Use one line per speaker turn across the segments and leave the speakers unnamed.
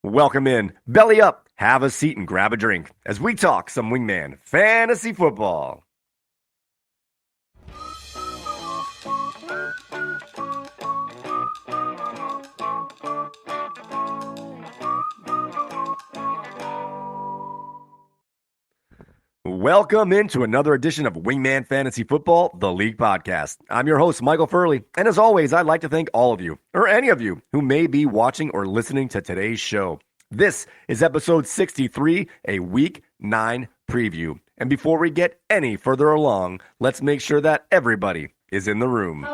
Welcome in, belly up, have a seat, and grab a drink as we talk some Wingman Fantasy Football. Welcome into another edition of Wingman Fantasy Football, the League Podcast. I'm your host, Michael Furley, and as always, I'd like to thank all of you, or any of you, who may be watching or listening to today's show. This is episode 63, a Week 9 preview. And before we get any further along, let's make sure that everybody is in the room.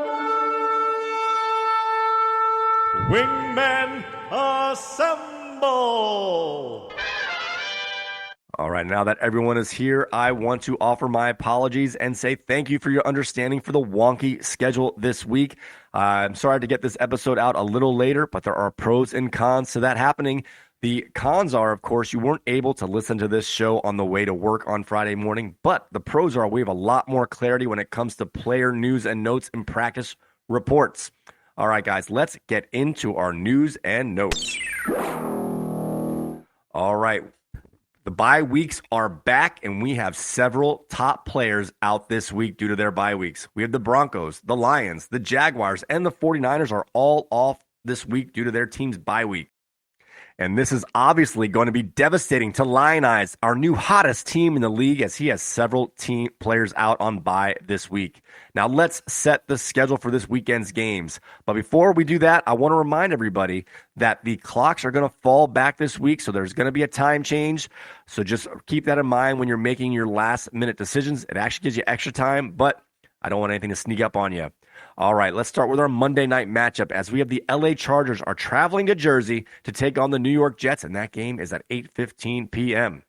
Wingmen assemble!
All right, now that everyone is here, I want to offer my apologies and say thank you for your understanding for the wonky schedule this week. I'm sorry to get this episode out a little later, but there are pros and cons to that happening. The cons are, of course, you weren't able to listen to this show on the way to work on Friday morning, but the pros are we have a lot more clarity when it comes to player news and notes and practice reports. All right, guys, let's get into our news and notes. All right. The bye weeks are back, and we have several top players out this week due to their bye weeks. We have the Broncos, the Lions, the Jaguars, and the 49ers are all off this week due to their team's bye week. And this is obviously going to be devastating to Lionize, our new hottest team in the league, as he has several team players out on bye this week. Now let's set the schedule for this weekend's games. But before we do that, I want to remind everybody that the clocks are going to fall back this week, so there's going to be a time change. So just keep that in mind when you're making your last-minute decisions. It actually gives you extra time, but I don't want anything to sneak up on you. All right, let's start with our Monday night matchup as we have the LA Chargers are traveling to Jersey to take on the New York Jets, and that game is at 8:15 p.m.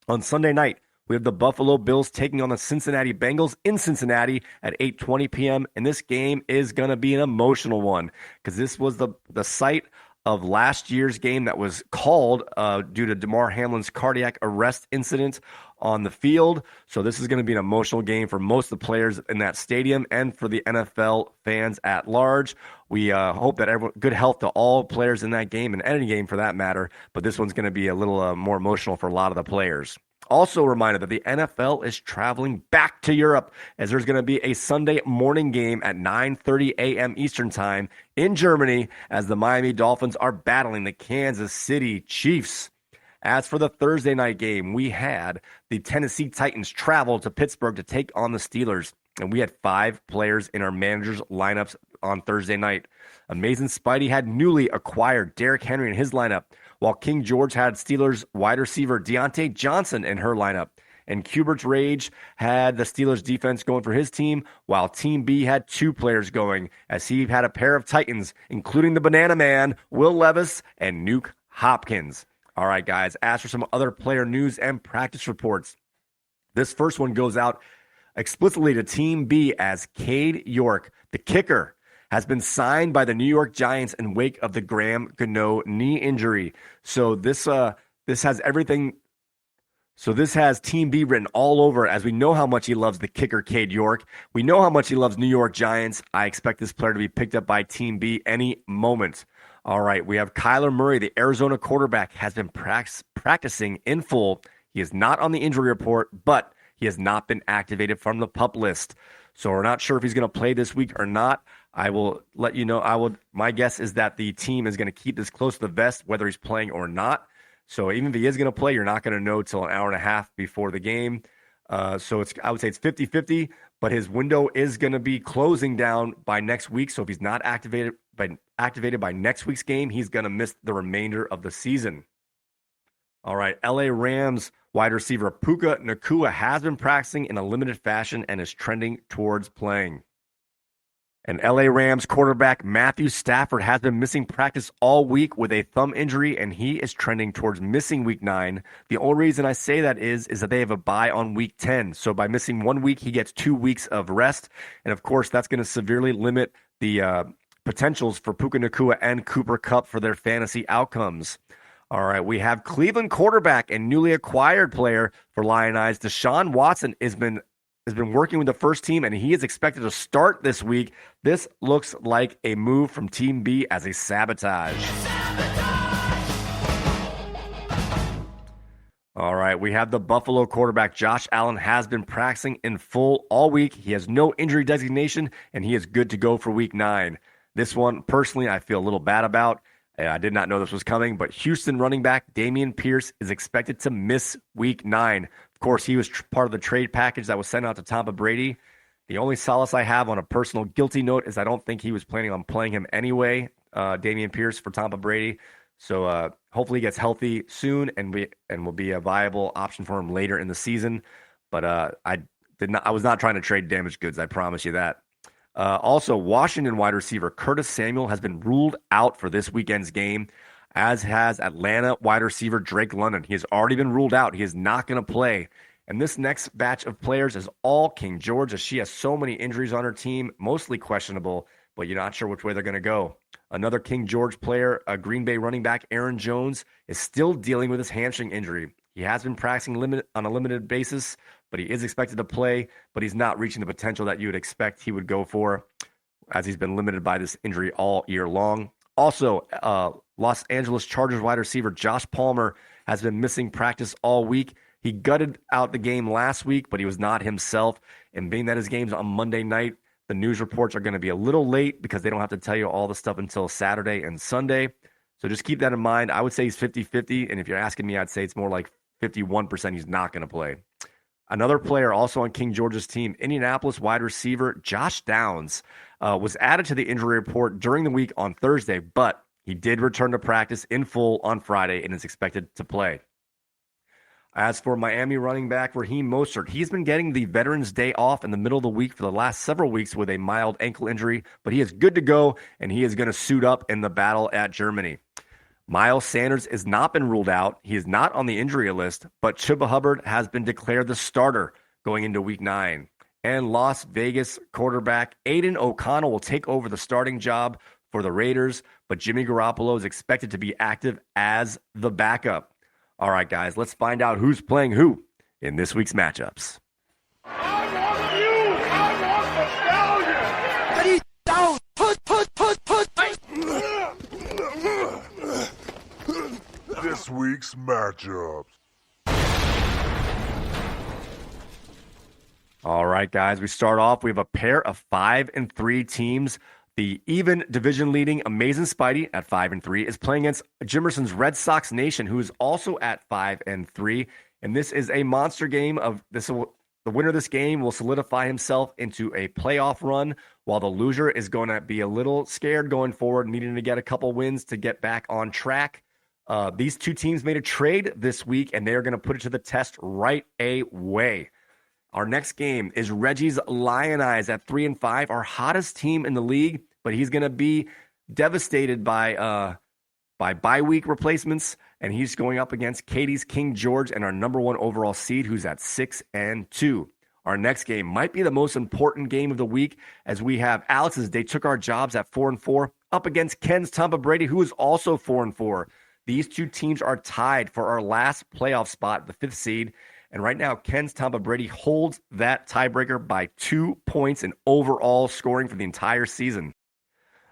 On Sunday night, we have the Buffalo Bills taking on the Cincinnati Bengals in Cincinnati at 8:20 p.m., and this game is going to be an emotional one because this was the site of last year's game that was called due to Damar Hamlin's cardiac arrest incident on the field. So this is going to be an emotional game for most of the players in that stadium and for the NFL fans at large. We hope that good health to all players in that game and any game for that matter, but this one's going to be a little more emotional for a lot of the players. Also a reminder that the NFL is traveling back to Europe as there's going to be a Sunday morning game at 9:30 a.m. Eastern Time in Germany as the Miami Dolphins are battling the Kansas City Chiefs. As for the Thursday night game, we had the Tennessee Titans travel to Pittsburgh to take on the Steelers, and we had 5 players in our managers' lineups on Thursday night. Amazing Spidey had newly acquired Derrick Henry in his lineup, while King George had Steelers wide receiver Deontay Johnson in her lineup. And Cubert's Rage had the Steelers defense going for his team, while Team B had 2 players going, as he had a pair of Titans, including the Banana Man, Will Levis, and Nuke Hopkins. All right, guys, as for some other player news and practice reports, this first one goes out explicitly to Team B as Cade York, the kicker, has been signed by the New York Giants in wake of the Graham Gano knee injury. So this has everything. So this has Team B written all over, as we know how much he loves the kicker, Cade York. We know how much he loves New York Giants. I expect this player to be picked up by Team B any moment. All right, we have Kyler Murray, the Arizona quarterback, has been practicing in full. He is not on the injury report, but he has not been activated from the PUP list. So we're not sure if he's going to play this week or not. I will let you know. My guess is that the team is going to keep this close to the vest, whether he's playing or not. So even if he is going to play, you're not going to know till an hour and a half before the game. So I would say it's 50-50, but his window is going to be closing down by next week. So if he's not activated by next week's game, he's going to miss the remainder of the season. All right, LA Rams wide receiver Puka Nacua has been practicing in a limited fashion and is trending towards playing. And LA Rams quarterback Matthew Stafford has been missing practice all week with a thumb injury, and he is trending towards missing week 9. The only reason I say that is that they have a bye on week 10. So by missing 1 week, he gets 2 weeks of rest. And of course, that's going to severely limit the potentials for Puka Nacua and Cooper Kupp for their fantasy outcomes. All right, we have Cleveland quarterback and newly acquired player for Lionize, Deshaun Watson, has been working with the first team, and he is expected to start this week. This looks like a move from Team B as a sabotage. All right, we have the Buffalo quarterback. Josh Allen has been practicing in full all week. He has no injury designation, and he is good to go for week 9. This one, personally, I feel a little bad about. I did not know this was coming, but Houston running back Dameon Pierce is expected to miss week 9. Of course, he was part of the trade package that was sent out to Tampa Brady. The only solace I have on a personal guilty note is I don't think he was planning on playing him anyway, Dameon Pierce, for Tampa Brady. So hopefully he gets healthy soon and will be a viable option for him later in the season. But I was not trying to trade damaged goods. I promise you that. Also, Washington wide receiver Curtis Samuel has been ruled out for this weekend's game, as has Atlanta wide receiver Drake London. He has already been ruled out. He is not going to play. And this next batch of players is all King George, as she has so many injuries on her team, mostly questionable, but you're not sure which way they're going to go. Another King George player, a Green Bay running back, Aaron Jones, is still dealing with his hamstring injury. He has been practicing on a limited basis, but he is expected to play, but he's not reaching the potential that you would expect he would go for, as he's been limited by this injury all year long. Also, Los Angeles Chargers wide receiver Josh Palmer has been missing practice all week. He gutted out the game last week, but he was not himself. And being that his game's on Monday night, the news reports are going to be a little late because they don't have to tell you all the stuff until Saturday and Sunday. So just keep that in mind. I would say he's 50-50, and if you're asking me, I'd say it's more like 51% he's not going to play. Another player also on King George's team, Indianapolis wide receiver Josh Downs, was added to the injury report during the week on Thursday, but he did return to practice in full on Friday and is expected to play. As for Miami running back Raheem Mostert, he's been getting the Veterans Day off in the middle of the week for the last several weeks with a mild ankle injury, but he is good to go, and he is going to suit up in the battle at Germany. Miles Sanders has not been ruled out. He is not on the injury list, but Chuba Hubbard has been declared the starter going into week 9. And Las Vegas quarterback Aiden O'Connell will take over the starting job for the Raiders, but Jimmy Garoppolo is expected to be active as the backup. All right, guys, let's find out who's playing who in this week's matchups.
I want you! I want the stallion!
Ready, down, put.
This week's matchups.
All right, guys, we start off. We have a pair of 5-3 teams. The even division leading Amazing Spidey at 5-3 is playing against Jimerson's Red Sox Nation, who is also at 5-3. And this is a monster game the winner of this game will solidify himself into a playoff run, while the loser is going to be a little scared going forward, needing to get a couple wins to get back on track. These two teams made a trade this week, and they are going to put it to the test right away. Our next game is Reggie's Lion Eyes at 3-5, our hottest team in the league, but he's going to be devastated by bye week replacements, and he's going up against Katie's King George and our number 1 overall seed, who's at 6-2. Our next game might be the most important game of the week, as we have Alex's They Took Our Jobs at 4-4 up against Ken's Tampa Brady, who is also 4-4. These two teams are tied for our last playoff spot, the 5th seed. And right now, Ken's Tampa Brady holds that tiebreaker by 2 points in overall scoring for the entire season.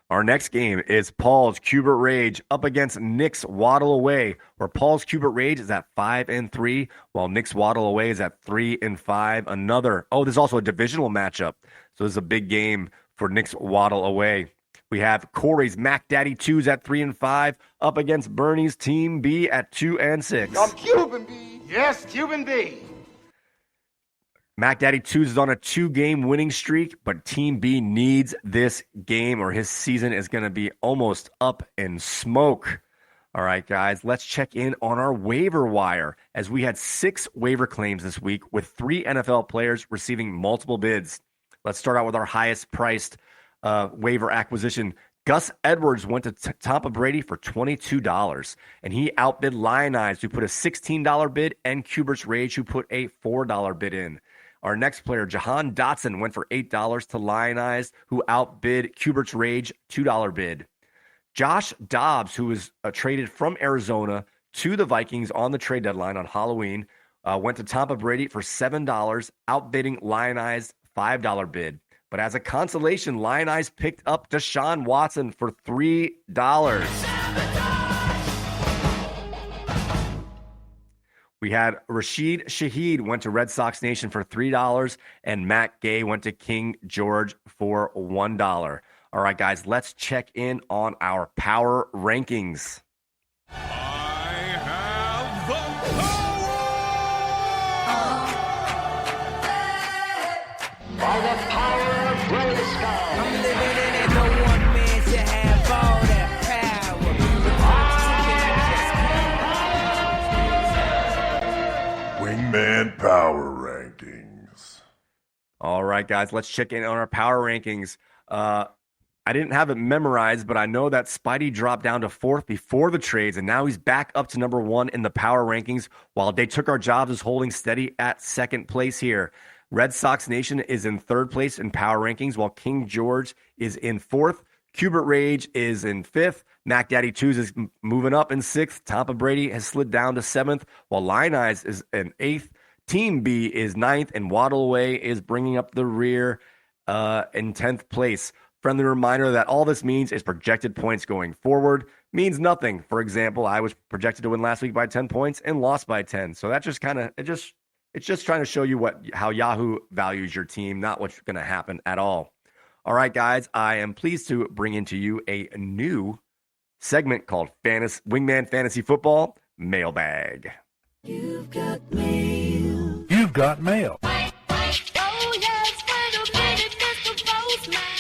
Our next game is Paul's Cubert Rage up against Nick's Waddle Away, where Paul's Cubert Rage is at 5-3, while Nick's Waddle Away is at 3-5. There's also a divisional matchup. So this is a big game for Nick's Waddle Away. We have Corey's Mac Daddy 2s at 3-5 up against Bernie's Team B at 2-6.
I'm Cuban B.
Yes, Cuban B.
Mac Daddy 2s is on a 2-game winning streak, but Team B needs this game or his season is going to be almost up in smoke. All right, guys, let's check in on our waiver wire, as we had 6 waiver claims this week with 3 NFL players receiving multiple bids. Let's start out with our highest priced waiver acquisition. Gus Edwards went to Tampa Brady for $22, and he outbid Lionize, who put a $16 bid, and Cubert's Rage, who put a $4 bid in. Our next player, Jahan Dotson, went for $8 to Lionize, who outbid Cubert's Rage, $2 bid. Josh Dobbs, who was traded from Arizona to the Vikings on the trade deadline on Halloween, went to Tampa Brady for $7, outbidding Lionize, $5 bid. But as a consolation, Lionize picked up Deshaun Watson for $3. We had Rashid Shaheed went to Red Sox Nation for $3, and Matt Gay went to King George for $1. All right, guys, let's check in on our power rankings.
I have the power!
By the power of Grayskull.
I'm living in it, no one man should have all that power.
Wingman Power Rankings.
All right, guys, let's check in on our power rankings. I didn't have it memorized, but I know that Spidey dropped down to 4th before the trades, and now he's back up to number 1 in the power rankings, while They Took Our Jobs is holding steady at 2nd place here. Red Sox Nation is in 3rd place in power rankings, while King George is in 4th. Cubert Rage is in 5th. Mac Daddy 2s is moving up in 6th. Tampa Brady has slid down to 7th, while Lion Eyes is in 8th. Team B is 9th, and Waddle Away is bringing up the rear in 10th place. Friendly reminder that all this means is projected points going forward means nothing. For example, I was projected to win last week by 10 points and lost by 10. So that just it's just trying to show you how Yahoo values your team, not what's going to happen at all. All right, guys, I am pleased to bring into you a new segment called Wingman Fantasy Football Mailbag.
You've got mail.
You've got mail.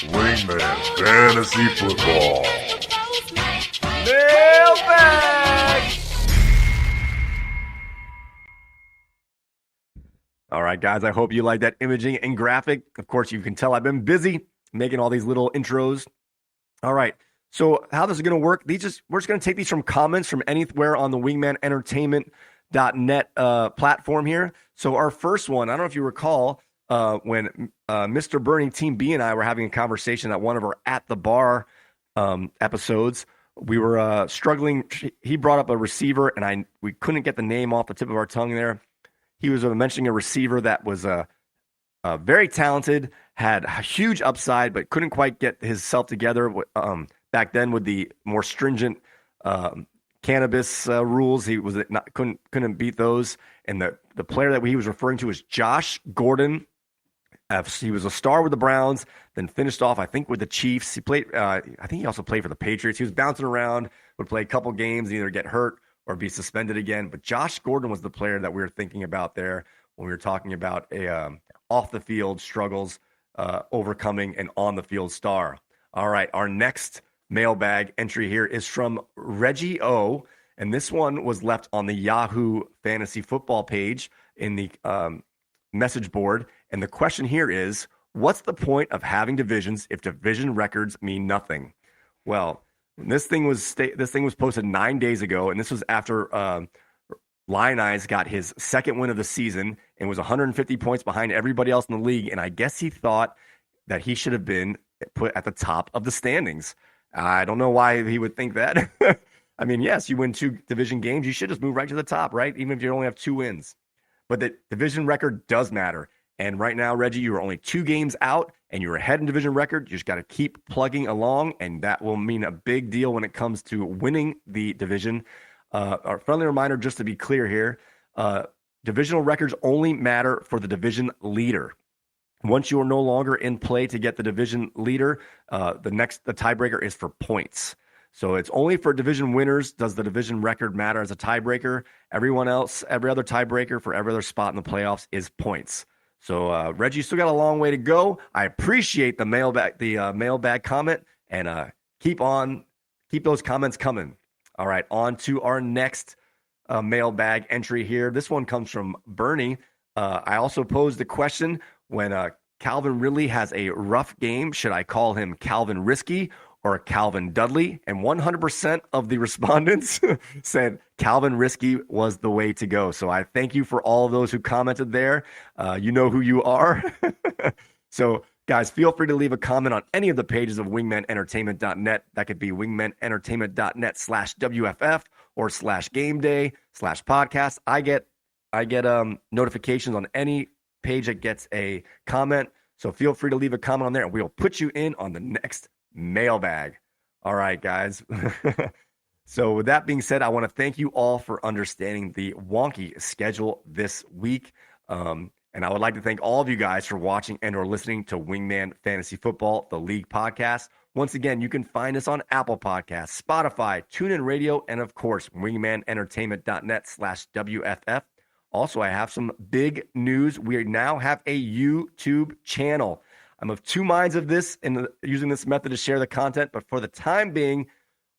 Wingman Fantasy Football.
Mailbag! All right, guys, I hope you like that imaging and graphic. Of course, you can tell I've been busy making all these little intros. All right, so how this is going to work, we're just going to take these from comments from anywhere on the wingmanentertainment.net platform here. So our first one, I don't know if you recall, when Mr. Bernie, Team B, and I were having a conversation at one of our At the Bar episodes. We were struggling. He brought up a receiver, and we couldn't get the name off the tip of our tongue there. He was mentioning a receiver that was very talented, had a huge upside, but couldn't quite get himself together back then with the more stringent cannabis rules. He was couldn't beat those. And the player that he was referring to is Josh Gordon. He was a star with the Browns, then finished off, I think, with the Chiefs. He played. I think he also played for the Patriots. He was bouncing around, would play a couple games, either get hurt or be suspended again. But Josh Gordon was the player that we were thinking about there when we were talking about a off-the-field struggles, overcoming an on-the-field star. All right, our next mailbag entry here is from Reggie O, and this one was left on the Yahoo Fantasy Football page in the message board. And the question here is, what's the point of having divisions if division records mean nothing? Well, this thing was posted 9 days ago, and this was after Lion Eyes got his second win of the season and was 150 points behind everybody else in the league. And I guess he thought that he should have been put at the top of the standings. I don't know why he would think that. I mean, yes, you win 2 division games, you should just move right to the top, right? Even if you only have 2 wins. But the division record does matter. And right now, Reggie, you are only 2 games out, and you're ahead in division record. You just got to keep plugging along, and that will mean a big deal when it comes to winning the division. Our friendly reminder, just to be clear here, divisional records only matter for the division leader. Once you are no longer in play to get the division leader, the tiebreaker is for points. So it's only for division winners does the division record matter as a tiebreaker. Everyone else, every other tiebreaker for every other spot in the playoffs is points. So Reggie, you still got a long way to go. I appreciate the mailbag comment, and keep those comments coming. All right, on to our next mailbag entry here. This one comes from Bernie. I also posed the question, when Calvin Ridley has a rough game, should I call him Calvin Risky or Calvin Dudley? And 100% of the respondents said Calvin Risky was the way to go. So I thank you for all of those who commented there. You know who you are. So guys, feel free to leave a comment on any of the pages of wingmanentertainment.net. That could be wingmanentertainment.net/WFF or /gameday/podcast. I get notifications on any page that gets a comment. So feel free to leave a comment on there, and we'll put you in on the next mailbag. All right, guys. So with that being said, I want to thank you all for understanding the wonky schedule this week. And I would like to thank all of you guys for watching and or listening to Wingman Fantasy Football, the league podcast. Once again, you can find us on Apple Podcasts, Spotify, TuneIn Radio, and of course, wingmanentertainment.net/WFF. Also, I have some big news. We now have a YouTube channel. I'm of two minds of this and using this method to share the content, but for the time being,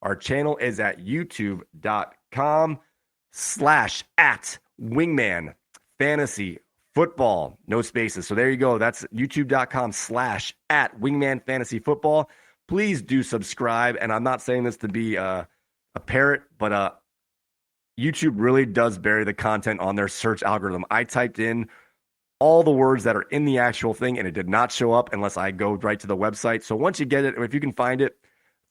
our channel is at youtube.com/@Wingman Fantasy Football. No spaces. So there you go. That's youtube.com/@Wingman Fantasy Football. Please do subscribe. And I'm not saying this to be a parrot, but YouTube really does bury the content on their search algorithm. I typed in all the words that are in the actual thing, and it did not show up unless I go right to the website. So once you get it, if you can find it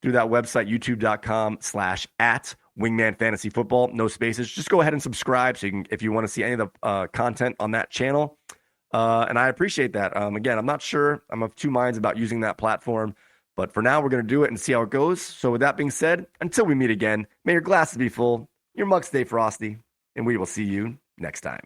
through that website, youtube.com/@Wingman Fantasy Football, no spaces, just go ahead and subscribe so you can, if you want to see any of the content on that channel. And I appreciate that. Again, I'm not sure. I'm of two minds about using that platform. But for now, we're going to do it and see how it goes. So with that being said, until we meet again, may your glasses be full, your mug stay frosty, and we will see you next time.